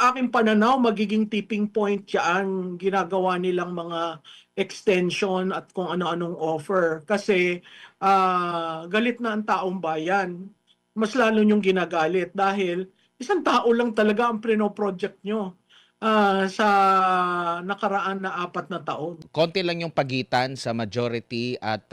sa aking pananaw, magiging tipping point yan, ginagawa nilang mga extension at kung ano-anong offer. Kasi galit na ang taong bayan. Mas lalo niyong ginagalit dahil isang tao lang talaga ang prino-project nyo sa nakaraan na 4 na taon. Konti lang yung pagitan sa majority at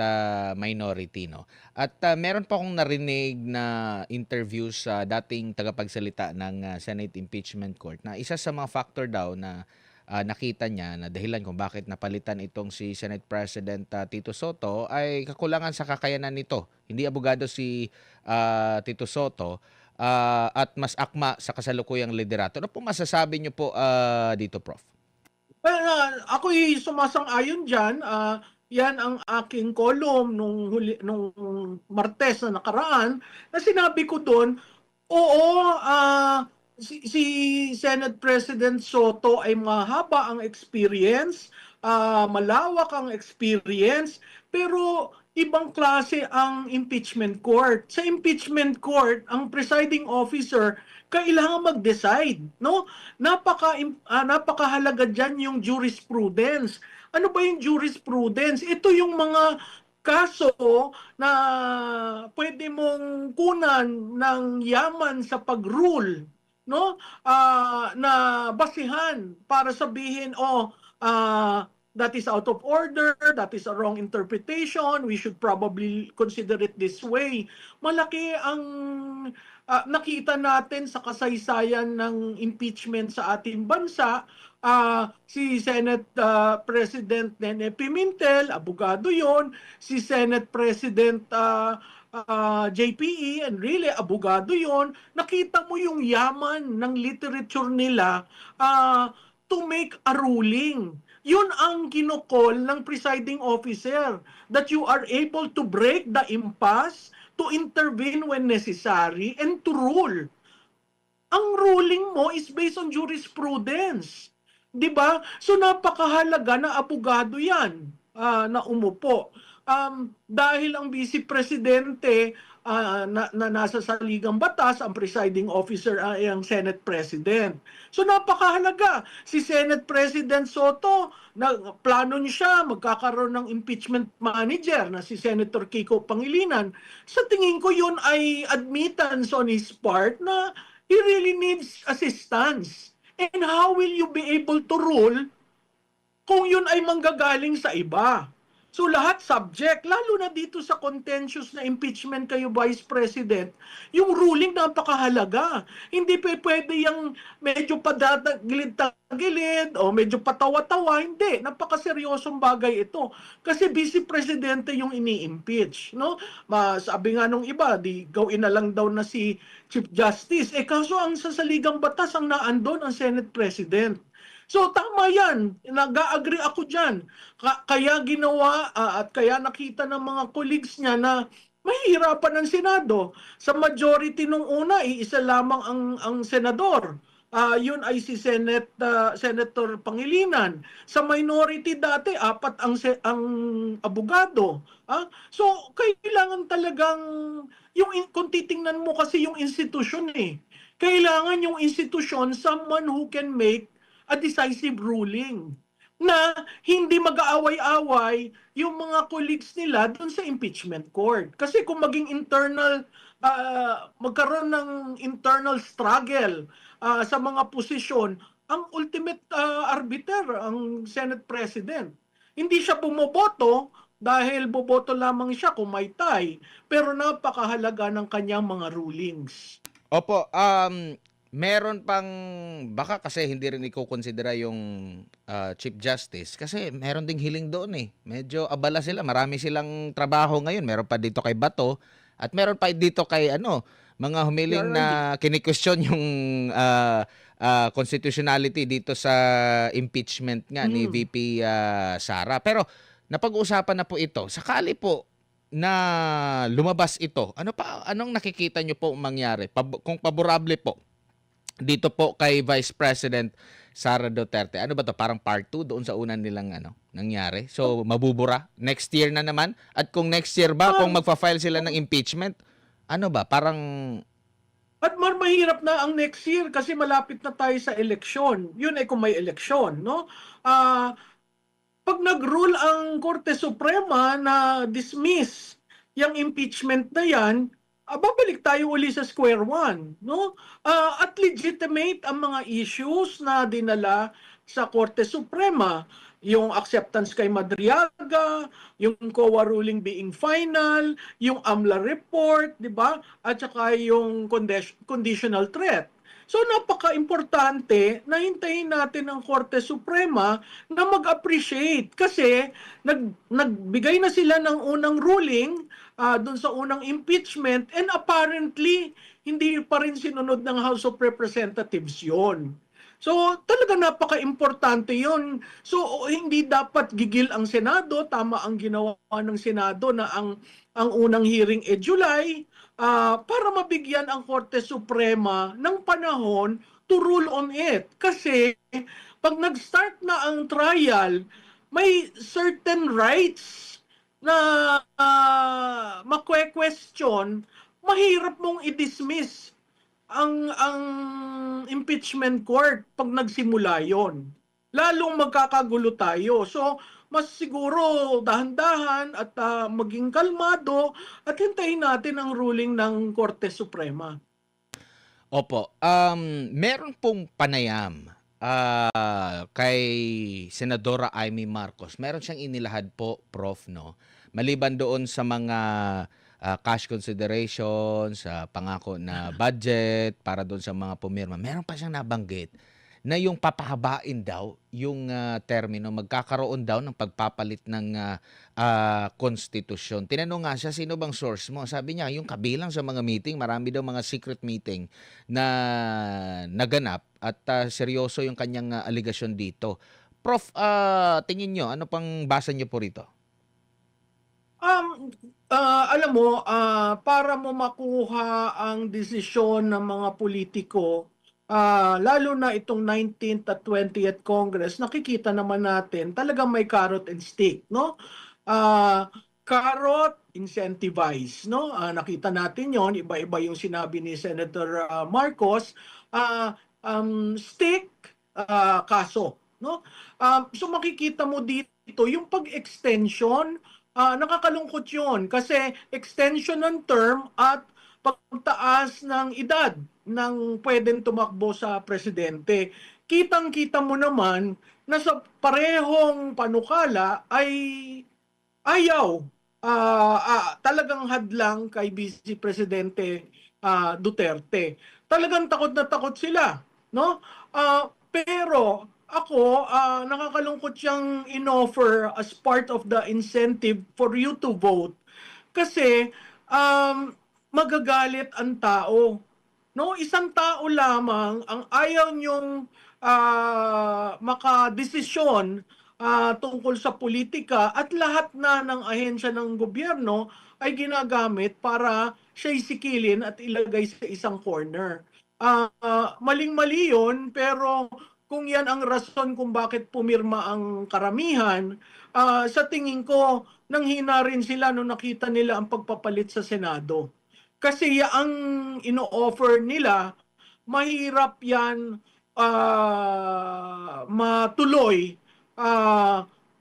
minority, no? At meron pa akong narinig na interview sa dating tagapagsalita ng Senate Impeachment Court na isa sa mga factor daw na nakita niya na dahilan kung bakit napalitan itong si Senate President Tito Soto ay kakulangan sa kakayanan nito. Hindi abogado si Tito Soto at mas akma sa kasalukuyang liderato. Ano po masasabi niyo po dito, Prof? Ako'y sumasang-ayon diyan. Yan ang aking column nung Martes na nakaraan na sinabi ko doon, oo, si Senate President Soto ay mahaba ang experience, malawak ang experience, pero ibang klase ang impeachment court. Sa impeachment court, ang presiding officer kailangan mag-decide, no? Napakahalaga diyan yung jurisprudence. Ano ba yung jurisprudence? Ito yung mga kaso na pwede mong kunan ng yaman sa pag-rule, no? Na basihan para sabihin, that is out of order, that is a wrong interpretation, we should probably consider it this way. Malaki ang nakita natin sa kasaysayan ng impeachment sa ating bansa. Si Senate President Nene Pimentel, abogado yon. Si Senate President JPE, and really abogado yon. Nakita mo yung yaman ng literature nila to make a ruling. Yun ang kinokol ng presiding officer, that you are able to break the impasse, to intervene when necessary, and to rule. Ang ruling mo is based on jurisprudence. Di ba? So napakahalaga na abogado yan na umupo. Dahil ang vice presidente na nasa saligang batas, ang presiding officer ay ang Senate President. So napakahalaga. Si Senate President Soto, plano niya magkakaroon ng impeachment manager na si Senator Kiko Pangilinan. Sa tingin ko yun ay admittance on his part na he really needs assistance. And how will you be able to rule kung yun ay manggagaling sa iba? So lahat subject, lalo na dito sa contentious na impeachment kayo Vice President, yung ruling napakahalaga. Hindi pwede yung medyo padagilid-tagilid o medyo patawa-tawa. Hindi, napakaseryosong bagay ito. Kasi Vice Presidente yung ini-impeach. No? Sabi nga nung iba, gawin na lang daw na si Chief Justice. Kaso ang sasaligang batas ang naandon ang Senate President. So tama yan, nag-agree ako dyan. Kaya ginawa at kaya nakita ng mga colleagues niya na mahihirapan ang Senado. Sa majority nung una, iisa lamang ang senador. Yun ay si Senator Pangilinan. Sa minority dati, 4 ang abogado. So kailangan talagang, kung titingnan mo kasi yung institusyon kailangan yung institusyon, someone who can make a decisive ruling na hindi mag-aaway-away yung mga colleagues nila doon sa impeachment court. Kasi kung maging magkaroon ng internal struggle sa mga posisyon, ang ultimate arbiter, ang Senate President. Hindi siya bumoboto dahil boboto lamang siya kung may tie, pero napakahalaga ng kanyang mga rulings. Opo, meron pang baka kasi hindi rin iko-konsidera yung Chief Justice kasi meron ding hiling doon Medyo abala sila, marami silang trabaho ngayon. Meron pa dito kay Bato at meron pa dito kay mga humiling na kini-question yung constitutionality dito sa impeachment nga ni VP Sara. Pero napag-uusapan na po ito. Sakali po na lumabas ito, anong nakikita nyo po mangyari? Kung paborable po dito po kay Vice President Sara Duterte. Ano ba to? Parang part 2 doon sa unang nilang nangyari. So mabubura next year na naman. At kung next year ba kung magfa-file sila ng impeachment, parang At mahirap na ang next year kasi malapit na tayo sa eleksyon. Yun ay kung may eleksyon, no? Ah, pag nag-rule ang Korte Suprema na dismiss yung impeachment na yan, babalik tayo uli sa square one, no? At legitimate ang mga issues na dinala sa Korte Suprema, yung acceptance kay Madriaga, yung COA ruling being final, yung AMLA report, di ba? At saka yung conditional threat. So napaka-importante na hintayin natin ang Korte Suprema na mag-appreciate kasi nagbigay na sila ng unang ruling doon sa unang impeachment and apparently hindi pa rin sinunod ng House of Representatives yon. So talaga napaka-importante yon. So hindi dapat gigil ang Senado, tama ang ginawa ng Senado na ang unang hearing July para mabigyan ang Korte Suprema ng panahon to rule on it. Kasi pag nag-start na ang trial, may certain rights na makwe-question, mahirap mong i-dismiss ang impeachment court pag nagsimula yon. Lalong magkakagulo tayo. So, mas siguro dahan-dahan at maging kalmado at hintayin natin ang ruling ng Korte Suprema. Opo, meron pong panayam kay Senadora Amy Marcos. Meron siyang inilahad po, Prof, no? Maliban doon sa mga cash consideration, sa pangako na budget para doon sa mga pumirma, meron pa siyang nabanggit na yung papahabain daw yung termino, magkakaroon daw ng pagpapalit ng konstitusyon. Tinanong nga siya, sino bang source mo? Sabi niya, yung kabilang sa mga meeting, marami daw mga secret meeting na naganap at seryoso yung kanyang aligasyon dito. Prof, tingin nyo, ano pang basa nyo po rito? Alam mo, para mo makuha ang desisyon ng mga politiko, lalo na itong 19th at 20th Congress, nakikita naman natin talagang may carrot and stick, no? Carrot, incentivize, no? Nakita natin yon, iba-iba yung sinabi ni Senator Marcos. Stick, kaso, no? So makikita mo dito yung pag-extension. Nakakalungkot yun kasi extension ng term at pagtaas ng edad ng pwedeng tumakbo sa presidente. Kitang-kita mo naman na sa parehong panukala ay ayaw talagang hadlang kay Vice Presidente Duterte. Talagang takot na takot sila, no? Pero ako, nakakalungkot siyang inoffer as part of the incentive for you to vote kasi magagalit ang tao. No, isang tao lamang ang ayaw niyong makadesisyon tungkol sa politika at lahat na ng ahensya ng gobyerno ay ginagamit para siya'y sikilin at ilagay sa isang corner. Maling-mali yun, pero kung yan ang rason kung bakit pumirma ang karamihan, sa tingin ko, nanghina rin sila nung nakita nila ang pagpapalit sa Senado. Kasi ang ino-offer nila, mahirap yan matuloy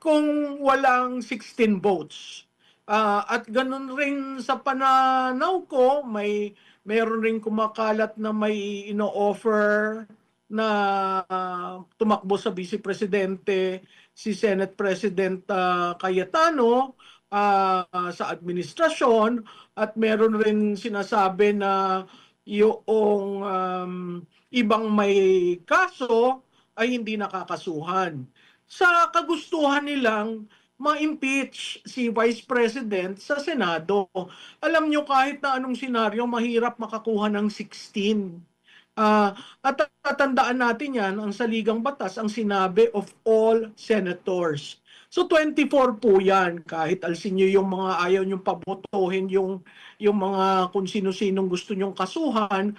kung walang 16 votes. At ganun rin sa pananaw ko, meron rin kumakalat na may ino-offer na tumakbo sa Vice Presidente si Senate President Cayetano sa administrasyon at meron rin sinasabi na yung ibang may kaso ay hindi nakakasuhan. Sa kagustuhan nilang ma-impeach si Vice President sa Senado. Alam nyo kahit na anong senaryo, mahirap makakuha ng 16. At tatandaan natin yan, ang saligang batas, ang sinabi of all senators. So 24 po yan, kahit alsin nyo yung mga ayaw nyong pabotohin yung mga kung sino-sinong gusto nyong kasuhan,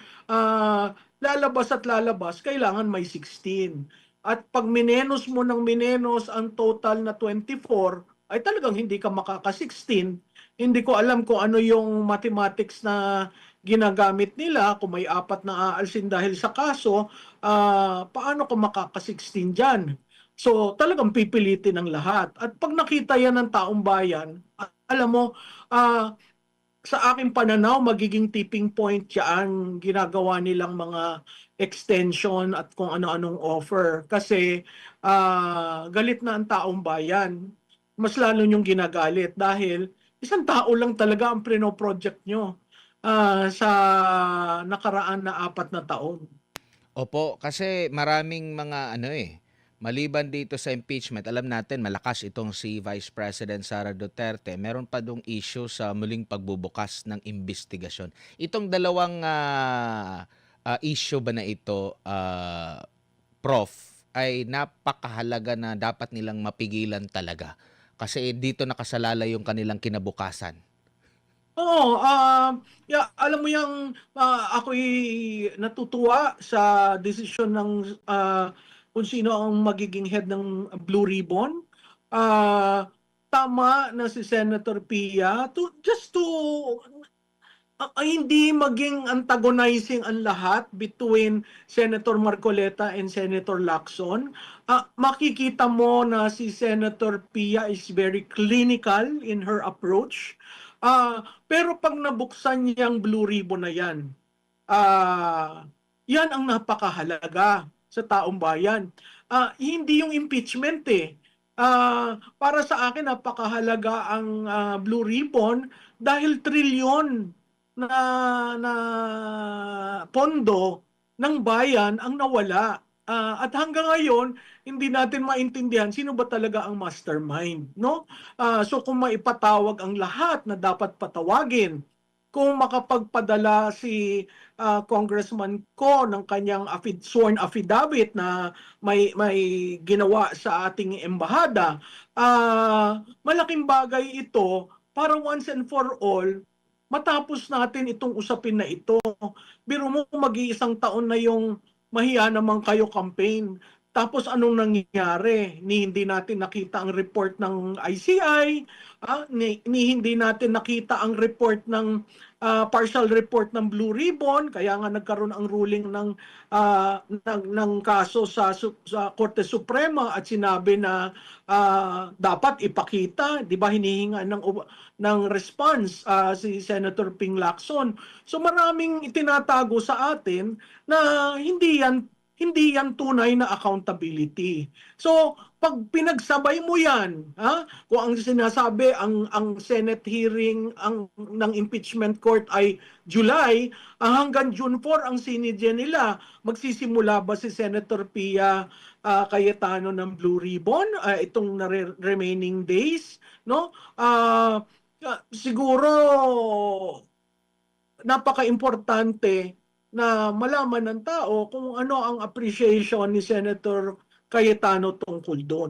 lalabas at lalabas, kailangan may 16. At pag minenos mo ng minenos ang total na 24, ay talagang hindi ka makaka-16. Hindi ko alam kung ano yung mathematics na ginagamit nila, kung may 4 na aalsin dahil sa kaso, paano kung makaka-16 diyan? So, talagang pipilitin ng lahat. At 'pag nakita 'yan ng taong bayan, alam mo, ah sa aking pananaw, magiging tipping point yan ginagawa nilang mga extension at kung ano-anong offer. Kasi galit na ang taong bayan. Mas lalo niyong ginagalit dahil isang tao lang talaga ang project nyo sa nakaraan na 4 na taon. Opo, kasi maraming mga ano maliban dito sa impeachment, alam natin malakas itong si Vice President Sara Duterte. Meron pa dong issue sa muling pagbubukas ng investigasyon. Itong dalawang issue ba na ito, Prof, ay napakahalaga na dapat nilang mapigilan talaga. Kasi dito nakasalalay yung kanilang kinabukasan. Oo, alam mo yang ako'y natutuwa sa desisyon ng kung sino ang magiging head ng Blue Ribbon. Tama na si Senator Pia just to hindi maging antagonizing ang lahat between Senator Marcoleta and Senator Lacson. Makikita mo na si Senator Pia is very clinical in her approach. Pero pag nabuksan niyang Blue Ribbon na yan, yan ang napakahalaga sa taong bayan. Hindi yung impeachment eh. Para sa akin, napakahalaga ang Blue Ribbon dahil trilyon na pondo ng bayan ang nawala. At hanggang ngayon, hindi natin maintindihan sino ba talaga ang mastermind, no? So kung maipatawag ang lahat na dapat patawagin, kung makapagpadala si Congressman Ko ng kanyang sworn affidavit na may ginawa sa ating embahada, malaking bagay ito para once and for all matapos natin itong usapin na ito. Biro mo mag-iisang taon na yung mahiya naman kayo campaign. Tapos anong nangyari? Hindi natin nakita ang report ng ICI, hindi natin nakita ang report ng partial report ng Blue Ribbon, kaya nga nagkaroon ang ruling ng kaso sa Korte Suprema at sinabi na dapat ipakita, 'di ba hinihinga ng response si Senator Ping Lacson. So maraming itinatago sa atin na hindi yan tunay na accountability. So, pag pinagsabay mo yan, kung ang sinasabi ang Senate hearing ng impeachment court ay July, hanggang June 4 ang sinidya nila, magsisimula ba si Senator Pia Cayetano ng Blue Ribbon itong remaining days, no? Siguro napaka-importante na malaman ng tao kung ano ang appreciation ni Senator Cayetano tungkol doon.